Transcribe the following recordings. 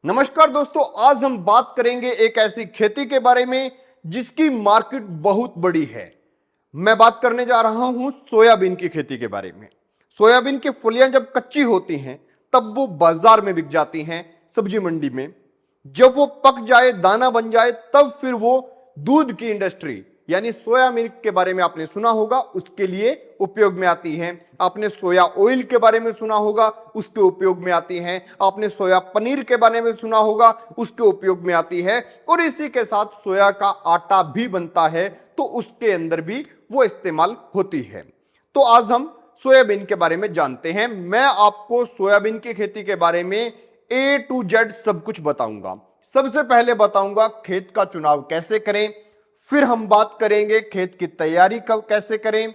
नमस्कार दोस्तों, आज हम बात करेंगे एक ऐसी खेती के बारे में जिसकी मार्केट बहुत बड़ी है। मैं बात करने जा रहा हूं सोयाबीन की खेती के बारे में। सोयाबीन की फलियां जब कच्ची होती हैं तब वो बाजार में बिक जाती हैं, सब्जी मंडी में। जब वो पक जाए, दाना बन जाए, तब फिर वो दूध की इंडस्ट्री यानी सोया मिल्क के बारे में आपने सुना होगा, उसके लिए उपयोग में आती हैं। आपने सोया ऑयल के बारे में सुना होगा, उसके उपयोग में आती हैं। आपने सोया पनीर के बारे में सुना होगा, उसके उपयोग में आती है। और इसी के साथ सोया का आटा भी बनता है, तो उसके अंदर भी वो इस्तेमाल होती है। तो आज हम सोयाबीन के बारे में जानते हैं। मैं आपको सोयाबीन की खेती के बारे में A to Z सब कुछ बताऊंगा। सबसे पहले बताऊंगा खेत का चुनाव कैसे करें, फिर हम बात करेंगे खेत की तैयारी कब कैसे करें,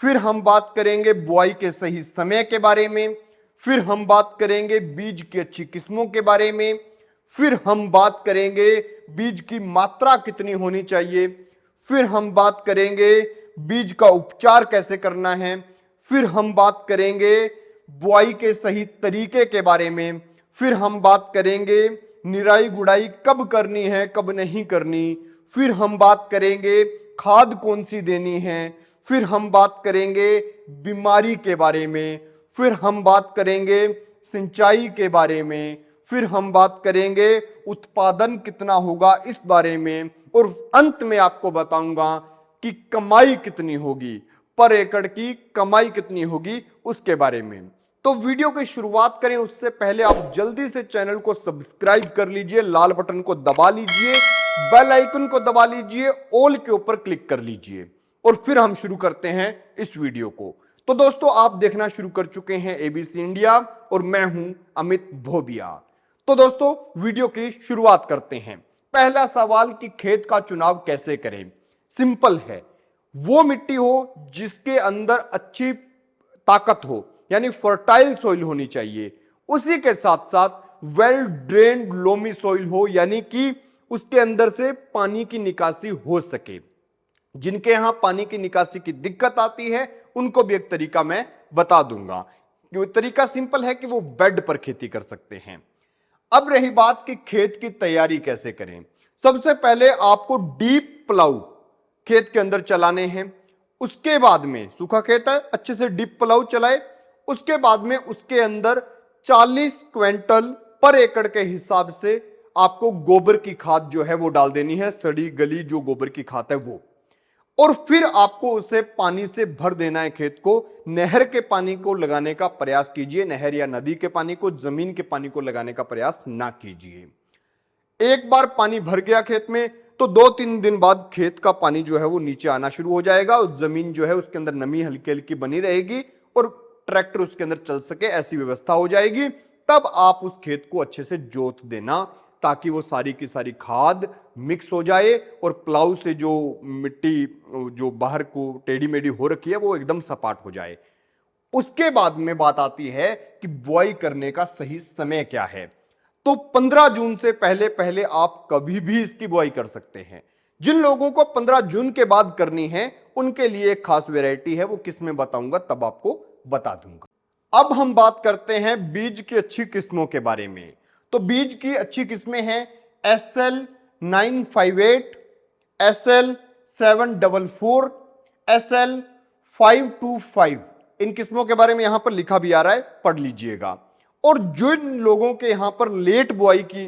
फिर हम बात करेंगे बुआई के सही समय के बारे में, फिर हम बात करेंगे बीज की अच्छी किस्मों के बारे में, फिर हम बात करेंगे बीज की मात्रा कितनी होनी चाहिए, फिर हम बात करेंगे बीज का उपचार कैसे करना है, फिर हम बात करेंगे बुआई के सही तरीके के बारे में, फिर हम बात करेंगे निराई गुड़ाई कब करनी है कब नहीं करनी, फिर हम बात करेंगे खाद कौन सी देनी है, फिर हम बात करेंगे बीमारी के बारे में, फिर हम बात करेंगे सिंचाई के बारे में, फिर हम बात करेंगे उत्पादन कितना होगा इस बारे में, और अंत में आपको बताऊंगा कि कमाई कितनी होगी, पर एकड़ की कमाई कितनी होगी उसके बारे में। तो वीडियो की शुरुआत करें उससे पहले आप जल्दी से चैनल को सब्सक्राइब कर लीजिए, लाल बटन को दबा लीजिए, बेल आइकन को दबा लीजिए, ऑल के ऊपर क्लिक कर लीजिए, और फिर हम शुरू करते हैं इस वीडियो को। तो दोस्तों, आप देखना शुरू कर चुके हैं एबीसी इंडिया और मैं हूं अमित भोबिया। तो दोस्तों, वीडियो की शुरुआत करते हैं। पहला सवाल कि खेत का चुनाव कैसे करें। सिंपल है, वो मिट्टी हो जिसके अंदर अच्छी ताकत हो, यानी फर्टाइल सॉइल होनी चाहिए। उसी के साथ साथ वेल ड्रेन्ड लोमी सॉइल हो, यानी कि उसके अंदर से पानी की निकासी हो सके। जिनके यहां पानी की निकासी की दिक्कत आती है उनको भी एक तरीका मैं बता दूंगा। तरीका सिंपल है कि वो बेड पर खेती कर सकते हैं। अब रही बात कि खेत की तैयारी कैसे करें। सबसे पहले आपको डीप प्लाऊ खेत के अंदर चलाने हैं। उसके बाद में सूखा खेत है, अच्छे से डीप प्लाऊ चलाए। उसके बाद में उसके अंदर 40 क्विंटल पर एकड़ के हिसाब से आपको गोबर की खाद जो है वो डाल देनी है, सड़ी गली जो गोबर की खाद है वो। और फिर आपको उसे पानी से भर देना है खेत को। नहर के पानी को लगाने का प्रयास कीजिए, नहर या नदी के पानी को, जमीन के पानी को लगाने का प्रयास ना कीजिए। एक बार पानी भर गया खेत में तो 2-3 दिन बाद खेत का पानी जो है वो नीचे आना शुरू हो जाएगा और जमीन जो है उसके अंदर नमी हल्की हल्की बनी रहेगी और ट्रैक्टर उसके अंदर चल सके ऐसी व्यवस्था हो जाएगी। तब आप उस खेत को अच्छे से जोत देना ताकि वो सारी की सारी खाद मिक्स हो जाए और प्लाऊ से जो मिट्टी जो बाहर को टेढ़ी मेढ़ी हो रखी है वो एकदम सपाट हो जाए। उसके बाद में बात आती है कि बुआई करने का सही समय क्या है। तो 15 जून से पहले पहले आप कभी भी इसकी बुआई कर सकते हैं। जिन लोगों को 15 जून के बाद करनी है उनके लिए एक खास वैरायटी है, वो किस में बताऊंगा तब आपको बता दूंगा। अब हम बात करते हैं बीज की अच्छी किस्मों के बारे में। तो बीज की अच्छी किस्में हैं SL958, SL744, SL525। इन किस्मों के बारे में यहां पर लिखा भी आ रहा है, पढ़ लीजिएगा। और जिन लोगों के यहां पर लेट बुआई की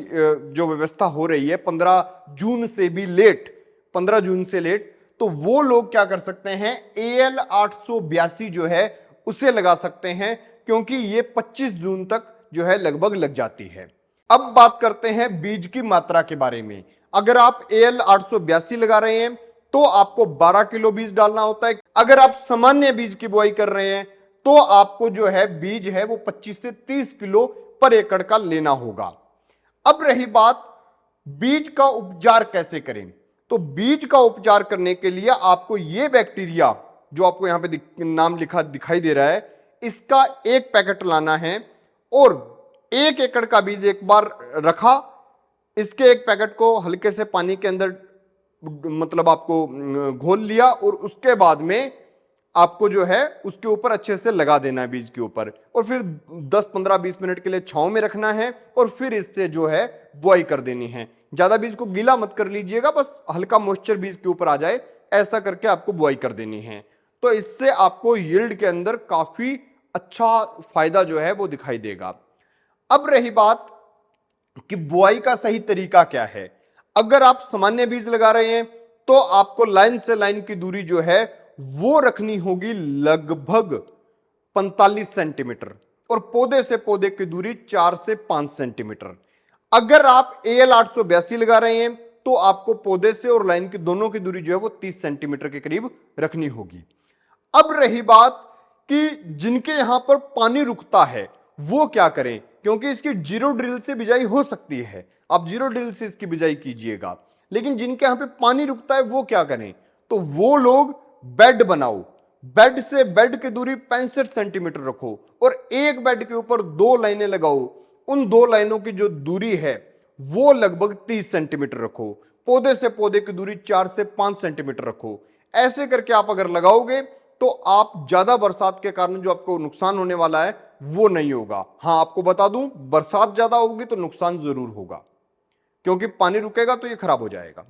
जो व्यवस्था हो रही है 15 जून से भी लेट, 15 जून से लेट, तो वो लोग क्या कर सकते हैं, AL882 जो है उसे लगा सकते हैं, क्योंकि ये 25 जून तक जो है लगभग लग जाती है। अब बात करते हैं बीज की मात्रा के बारे में। अगर आप AL882 लगा रहे हैं तो आपको 12 किलो बीज डालना होता है। अगर आप सामान्य बीज की बुआई कर रहे हैं तो आपको जो है बीज है वो 25 से 30 किलो पर एकड़ का लेना होगा। अब रही बात बीज का उपचार कैसे करें। तो बीज का उपचार करने के लिए आपको यह बैक्टीरिया जो आपको यहां पे नाम लिखा दिखाई दे रहा है, इसका एक पैकेट लाना है और 1 एकड़ का बीज एक बार रखा, इसके एक पैकेट को हल्के से पानी के अंदर मतलब आपको घोल लिया और उसके बाद में आपको जो है उसके ऊपर अच्छे से लगा देना है बीज के ऊपर, और फिर 10 15 20 मिनट के लिए छांव में रखना है, और फिर इससे जो है बुआई कर देनी है। ज्यादा बीज को गीला मत कर लीजिएगा, बस हल्का मॉइस्चर बीज के ऊपर आ जाए, ऐसा करके आपको बुआई कर देनी है। तो इससे आपको यील्ड के अंदर काफी अच्छा फायदा जो है वो दिखाई देगा। अब रही बात कि बुआई का सही तरीका क्या है। अगर आप सामान्य बीज लगा रहे हैं तो आपको लाइन से लाइन की दूरी जो है वो रखनी होगी लगभग 45 सेंटीमीटर, और पौधे से पौधे की दूरी 4 से 5 सेंटीमीटर। अगर आप AL 882 लगा रहे हैं तो आपको पौधे से और लाइन की दोनों की दूरी जो है वो 30 सेंटीमीटर के करीब रखनी होगी। अब रही बात कि जिनके यहां पर पानी रुकता है वो क्या करें, क्योंकि इसकी जीरो ड्रिल से बिजाई हो सकती है, आप जीरो ड्रिल से इसकी बिजाई कीजिएगा। लेकिन जिनके यहां पे पानी रुकता है वो क्या करें, तो वो लोग बेड बनाओ, बेड से बेड की दूरी 65 सेंटीमीटर रखो, और एक बेड के ऊपर 2 लाइनें लगाओ। उन 2 लाइनों की जो दूरी है वो लगभग 30 सेंटीमीटर रखो। पौधे से पौधे की दूरी 4 से 5 सेंटीमीटर रखो। ऐसे करके आप अगर लगाओगे तो आप ज्यादा बरसात के कारण जो आपको नुकसान होने वाला है वो नहीं होगा। हां, आपको बता दूं, बरसात ज्यादा होगी तो नुकसान जरूर होगा, क्योंकि पानी रुकेगा तो ये खराब हो जाएगा।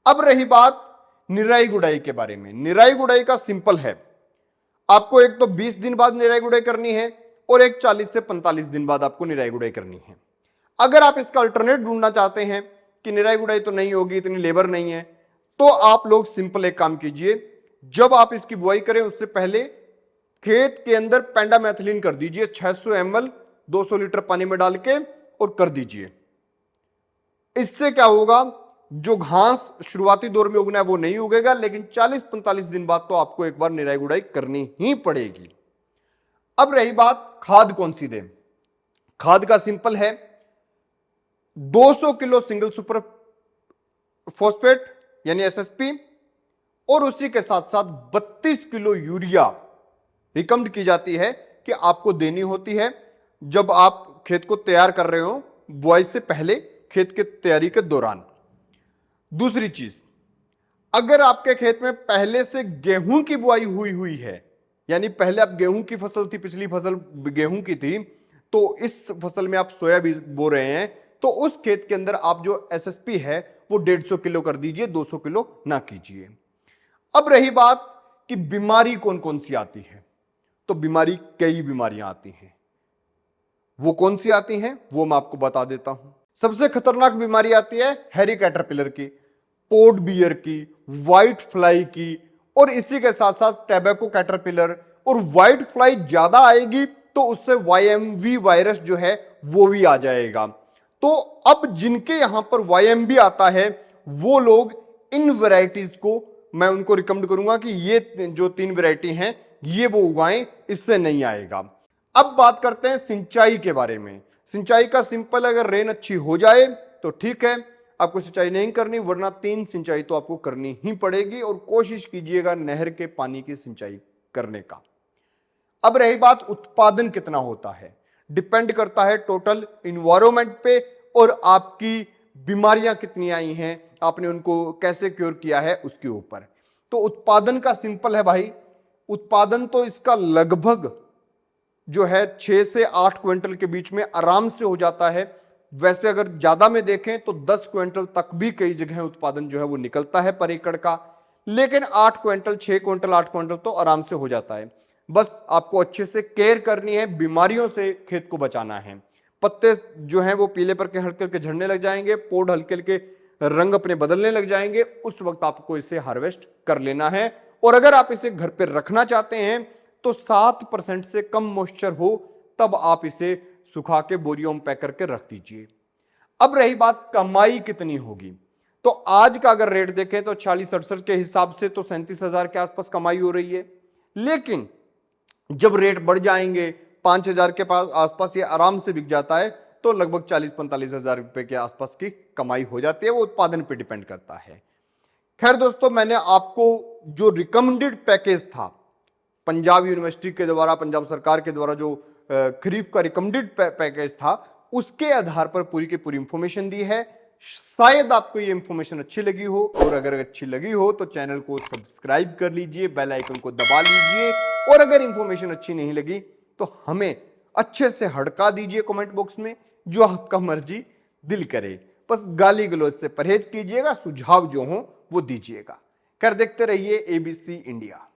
अब रही बात निराई गुड़ाई के बारे में। निराई गुड़ाई का सिंपल है, आपको एक तो 20 दिन बाद निराई गुड़ाई करनी है, और एक 40 से 45 दिन बाद आपको निराई गुड़ाई करनी है। अगर आप इसका अल्टरनेट ढूंढना चाहते हैं कि निराई गुड़ाई तो नहीं होगी, इतनी लेबर नहीं है, तो आप लोग सिंपल एक काम कीजिए, जब आप इसकी बुआई करें उससे पहले खेत के अंदर पेंडामेथिलीन कर दीजिए 600 ml 200 लीटर पानी में डाल के, और कर दीजिए। इससे क्या होगा, जो घास शुरुआती दौर में उगना है वो नहीं उगेगा, लेकिन 40-45 दिन बाद तो आपको एक बार निराई गुड़ाई करनी ही पड़ेगी। अब रही बात खाद कौन सी दें। खाद का सिंपल है, 200 किलो सिंगल सुपर फॉस्फेट यानी SSP, और उसी के साथ साथ 32 किलो यूरिया रिकमेंड की जाती है कि आपको देनी होती है जब आप खेत को तैयार कर रहे हो, बुआई से पहले, खेत की तैयारी के दौरान। दूसरी चीज, अगर आपके खेत में पहले से गेहूं की बुआई हुई है, यानी पहले आप गेहूं की फसल थी, पिछली फसल गेहूं की थी, तो इस फसल में आप सोयाबीन बो रहे हैं, तो उस खेत के अंदर आप जो SSP है वो 150 किलो कर दीजिए, 200 किलो ना कीजिए। अब रही बात कि बीमारी कौन कौन सी आती है, तो बीमारी, कई बीमारियां आती हैं। वो कौन सी आती हैं वो मैं आपको बता देता हूं। सबसे खतरनाक बीमारी आती है हैरी कैटरपिलर की, पोड बियर की, व्हाइट फ्लाई की, और इसी के साथ साथ टैबैको कैटरपिलर। और व्हाइट फ्लाई ज्यादा आएगी तो उससे YMV वायरस जो है वो भी आ जाएगा। तो अब जिनके यहां पर YMV आता है वो लोग इन वैरायटीज को मैं उनको रिकमेंड करूंगा कि ये जो 3 वैरायटी हैं ये वो उगाएं, इससे नहीं आएगा। अब बात करते हैं सिंचाई के बारे में। सिंचाई का सिंपल, अगर रेन अच्छी हो जाए तो ठीक है, आपको सिंचाई नहीं करनी, वरना 3 सिंचाई तो आपको करनी ही पड़ेगी, और कोशिश कीजिएगा नहर के पानी की सिंचाई करने का। अब रही बात उत्पादन कितना होता है, डिपेंड करता है टोटल इन्वायरमेंट पे, और आपकी बीमारियां कितनी आई हैं, आपने उनको कैसे क्योर किया है उसके ऊपर। तो उत्पादन का सिंपल है भाई, उत्पादन तो इसका लगभग जो है 6 से 8 क्विंटल के बीच में आराम से हो जाता है। वैसे अगर ज्यादा में देखें तो 10 क्विंटल तक भी कई जगह उत्पादन जो है वो निकलता है पर एकड़ का, लेकिन 8 क्विंटल, 6 क्विंटल, 8 क्विंटल तो आराम से हो जाता है। बस आपको अच्छे से केयर करनी है, बीमारियों से खेत को बचाना है। पत्ते जो हैं वो पीले पर के हल्के हल्के झड़ने लग जाएंगे, पोड हल्के हल्के रंग अपने बदलने लग जाएंगे, उस वक्त आपको इसे हार्वेस्ट कर लेना है। और अगर आप इसे घर पर रखना चाहते हैं तो 7% से कम मॉइस्चर हो तब आप इसे सुखा के बोरियों में पैक करके रख दीजिए। अब रही बात कमाई कितनी होगी, तो आज का अगर रेट देखें तो 40-68 के हिसाब से तो 37,000 के आसपास कमाई हो रही है। लेकिन जब रेट बढ़ जाएंगे 5,000 के पास आसपास ये आराम से बिक जाता है, तो लगभग 40-45 हजार रुपए के आसपास की कमाई हो जाती है। वो उत्पादन पे डिपेंड करता है। खैर दोस्तों, मैंने आपको जो रिकमेंडेड पैकेज था पंजाब यूनिवर्सिटी के द्वारा, पंजाब सरकार के द्वारा जो खरीफ का रिकमेंडेड पैकेज था, उसके आधार पर पूरी की पूरी इंफॉर्मेशन दी है। शायद आपको ये इंफॉर्मेशन अच्छी लगी हो, और अगर अच्छी लगी हो तो चैनल को सब्सक्राइब कर लीजिए, बेल आइकन को दबा लीजिए, और अगर इंफॉर्मेशन अच्छी नहीं लगी तो हमें अच्छे से हड़का दीजिए कमेंट बॉक्स में, जो आपका मर्जी दिल करे। बस गाली गलौज से परहेज कीजिएगा, सुझाव जो हो वो दीजिएगा। कर देखते रहिए एबीसी इंडिया।